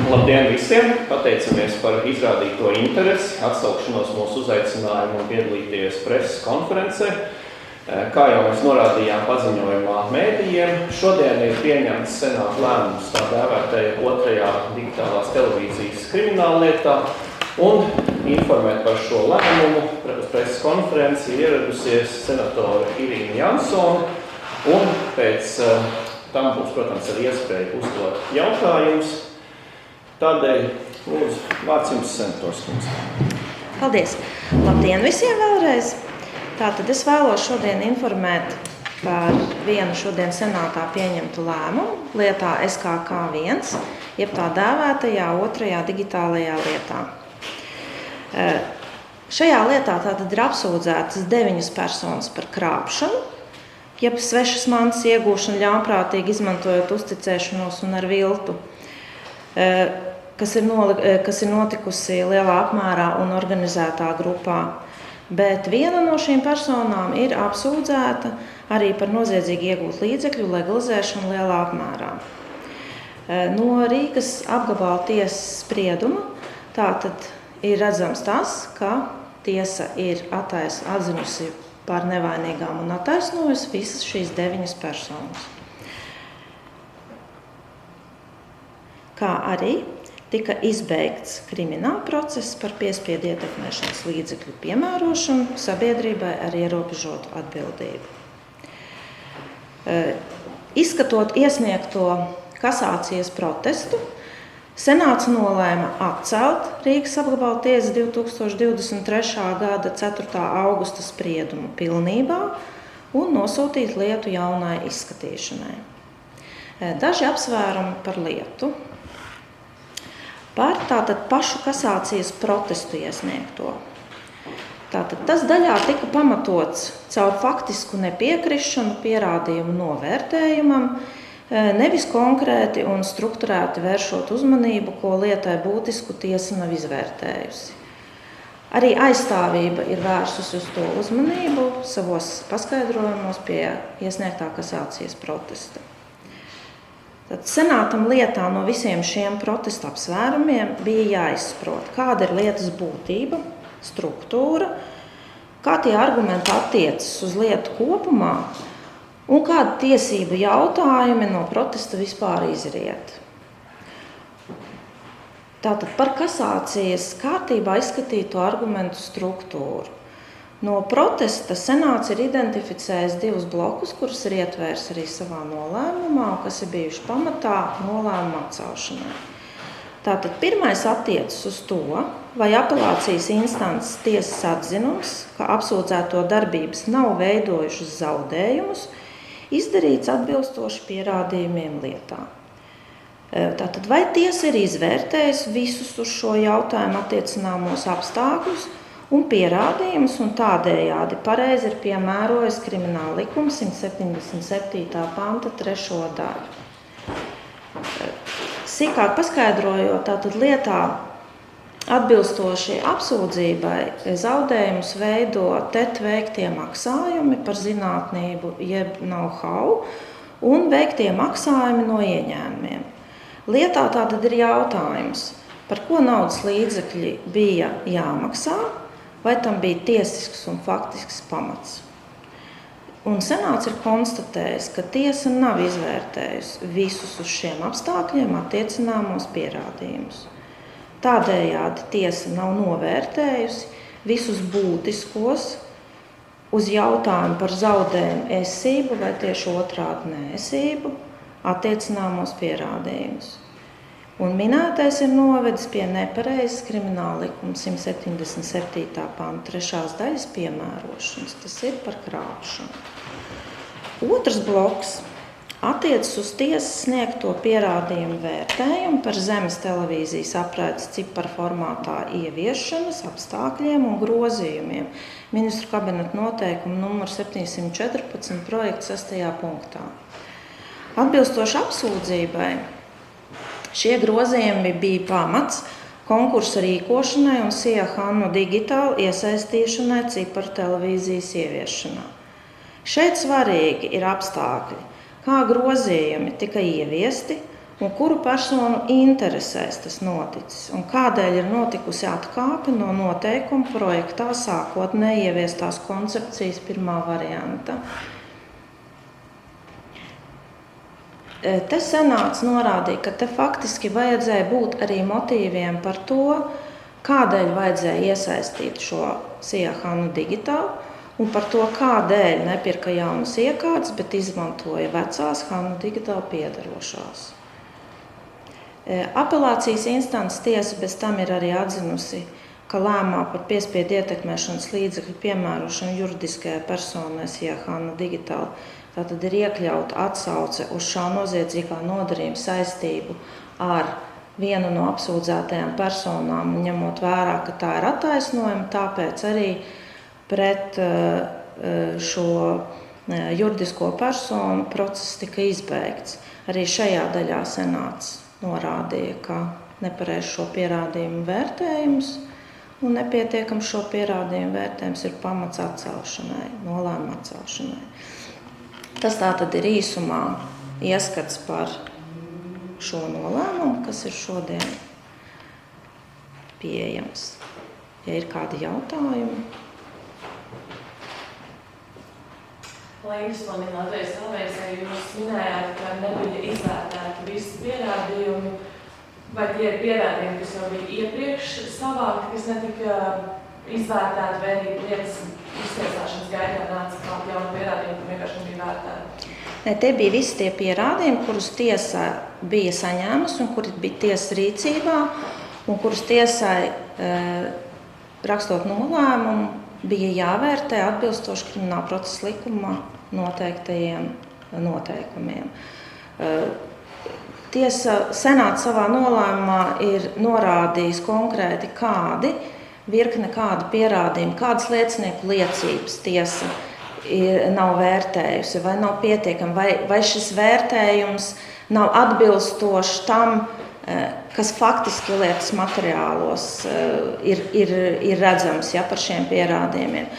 Labdien visiem! Pateicamies par izrādīto interesi, atsaukšanos mūsu uzaicinājumu piedalīties preses konferencē. Kā jau mēs norādījām paziņojumā mēdījiem, šodien ir pieņemts Senāta lēmums tā dēvētajā otrajā digitālās televīzijas krimināllietā, un informēt par šo lēmumu preses konferenci ir ieradusies senatore Irīna Jansone, un pēc tam būs, protams, arī iespēja uzdot jautājumus. Tādēļ, lūdzu, vārds jums, senators kundze. Paldies! Labdien visiem vēlreiz! Tātad es vēlos šodien informēt par vienu šodien senātā pieņemtu lēmumu lietā SKK1, jeb tā dēvētajā otrajā digitālajā lietā. Šajā lietā tātad ir apsūdzētas 9 personas par krāpšanu, jeb svešas mantas iegūšanu ļaunprātīgi izmantojot uzticēšanos un ar viltu, kas ir notikusi lielā apmērā un organizētā grupā. Bet viena no šīm personām ir apsūdzēta arī par noziedzīgi iegūt līdzekļu legalizēšanu lielā apmērā. No Rīgas apgabala tiesas sprieduma tātad ir redzams tas, ka tiesa ir atzinusi par nevainīgām un attaisnojusi visas šīs 9 personas. Kā arī tika izbeigts krimināla process par piespiedu ietekmēšanas līdzekļu piemērošanu sabiedrībai ar ierobežotu atbildību. Izskatot iesniegto kasācijas protestu, Senāts nolēma atcelt Rīgas apgabala tiesas 2023. gada 4. augusta spriedumu pilnībā un nosūtīt lietu jaunai izskatīšanai. Daži apsvērumi par lietu. Par tātad pašu kasācijas protestu iesniegto. Tātad tas daļā tika pamatots caur faktisku nepiekrišanu pierādījumu novērtējumam, nevis konkrēti un strukturēti vēršot uzmanību, ko lietai būtisku tiesa nav izvērtējusi. Arī aizstāvība ir vērsusi uz to uzmanību savos paskaidrojumos pie iesniegtā kasācijas protesta. Tad senātam lietā no visiem šiem protesta apsvērumiem bija jāizsaprot, kāda ir lietas būtība, struktūra, kā tie argumenti attiecas uz lietu kopumā un kādi tiesību jautājumi no protesta vispār izriet. Tātad par kasācijas kārtībā izskatīto argumentu struktūru. No protesta senāts ir identificējis 2 blokus, kurus ir ietvērs arī savā nolēmumā, kas ir bijuši pamatā nolēmuma atcelšanai. Tātad pirmais attiecas uz to, vai apelācijas instances tiesas atzinums, ka apsūdzēto darbības nav veidojušas zaudējumus, izdarīts atbilstoši pierādījumiem lietā. Tātad vai tiesa ir izvērtējusi visus uz šo jautājumu attiecināmos apstākļus un pierādījumus, un tādējādi pareizi ir piemērojis Krimināla likuma 177. panta 3. daļu. Sīkāk paskaidrojot, tātad lietā atbilstoši apsūdzībai zaudējumus veido veiktie maksājumi par zinātnību jeb know-how un veiktie maksājumi no ieņēmumiem. Lietā tātad ir jautājums, par ko naudas līdzekļi bija jāmaksā, vai tam bija tiesisks un faktisks pamats. Un senāts ir konstatējis, ka tiesa nav izvērtējusi visus uz šiem apstākļiem attiecināmos pierādījumus. Tādējādi tiesa nav novērtējusi visus būtiskos uz jautājumu par zaudējumu esību vai tieši otrādi neesību attiecināmos pierādījumus. Un minētais ir novedis pie nepareizas Krimināla likuma 177. panta 3. daļas piemērošanas. Tas ir par krāpšanu. Otrs bloks attiecas uz tiesas sniegto pierādījumu vērtējumu par zemes televīzijas apraides ciparu formātā ieviešanas apstākļiem un grozījumiem. Ministru kabineta noteikumu numur 714 projekta 6. punktā. Atbilstoši apsūdzībai, šie grozījumi bija pamats konkursa rīkošanai un Sija Hannu digitāli iesaistīšanai ciparu televīzijas ieviešanā. Šeit svarīgi ir apstākļi, kā grozījumi tika ieviesti un kuru personu interesēs tas noticis, un kādēļ ir notikusi atkāpe no noteikuma projektā sākotnēji ieviestās koncepcijas pirmā varianta. Te senāts norādīja, ka te faktiski vajadzēja būt arī motīviem par to, kādēļ vajadzēja iesaistīt šo SIA HANU digitālu, un par to, kādēļ nepirka jaunas iekārtas, bet izmantoja vecās HANU digitāli piederošās. Apelācijas instances tiesa bez tam ir arī atzinusi, ka lēmumā par piespiedu ietekmēšanas līdzekļu piemērošanu juridiskajai personai SIA HANU digitāli tātad ir iekļauta atsauce uz šā noziedzīgā nodarījuma saistību ar vienu no apsūdzētajām personām, un ņemot vērā, ka tā ir attaisnojama, tāpēc arī pret šo juridisko personu process tika izbeigts. Arī šajā daļā senāts norādīja, ka nepareiz šo pierādījumu vērtējums un nepietiekams šo pierādījumu vērtējums ir pamats atcelšanai, nolēmuma atcelšanai. Tas tātad ir īsumā ieskats par šo nolēmumu, kas ir šodien pieejams. Ja ir kādi jautājumi? Līgas man Latvijas Televīzijā jūs minējāt, ka nebija izvērtēti visi pierādījumi, vai tie ir pierādījumi, kas jau bija iepriekš savākti, kas netika izvērtēti, vai arī lietas iztiesāšanas gaitā nāca klāt jauni pierādījumi, kur vienkārši nebija vērtēti? Ne, tie bija visi tie pierādījumi, kurus tiesa bija saņēmusi un kuri bija tiesas rīcībā, un kurus tiesai rakstot nolēmumu bija jāvērtē atbilstoši krimināla procesa likumā noteiktajiem noteikumiem. Senāts savā nolēmumā ir norādījis konkrēti virkne kādi pierādījumi, kādas liecinieku liecības tiesa nav vērtējusi vai nav pietiekami, vai šis vērtējums nav atbilstošs tam, kas faktiski lietas materiālos ir redzams par šiem pierādījumiem.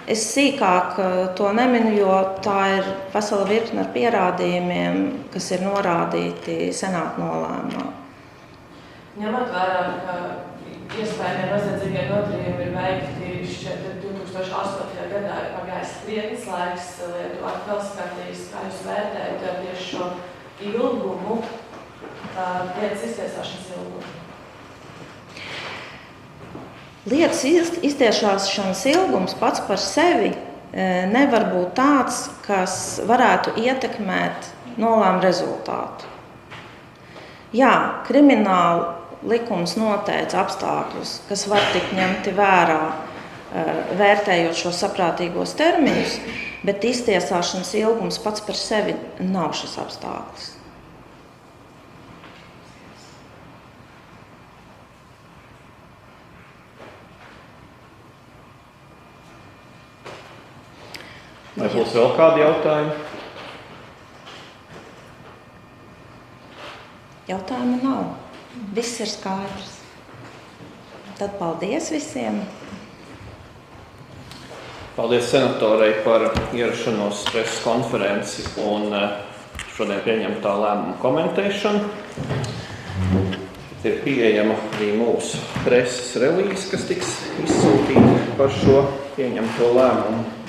Es sīkāk to neminu, jo tā ir vesela virkne ar pierādījumiem, kas ir norādīti senāta nolēmumā. Ņemot vērā, ka iespējamie noziedzīgie nodarījumi ir veikti šķiet 2008. gadā, ir pagājis krietnes laiks, lietu atkal skatījis, kā jūs vērtējat tieši šo ilgumu, lietas iztiesāšanas ilgumu? Lietas iztiesāšanas ilgums pats par sevi nevar būt tāds, kas varētu ietekmēt nolēmumu rezultātu. Jā, krimināla likums noteica apstākļus, kas var tikt ņemti vērā, vērtējot šos saprātīgos termiņus, bet iztiesāšanas ilgums pats par sevi nav šis apstākļus. Vai būs vēl kādi jautājumi? Jautājumu nav. Viss ir skaidrs. Tad paldies visiem. Paldies senatorei par ierašanos preses konferenci un šodien pieņemtā lēmuma komentēšanu. Ir pieejama arī mūsu preses relīze, kas tiks izsūtīta par šo pieņemto lēmumu.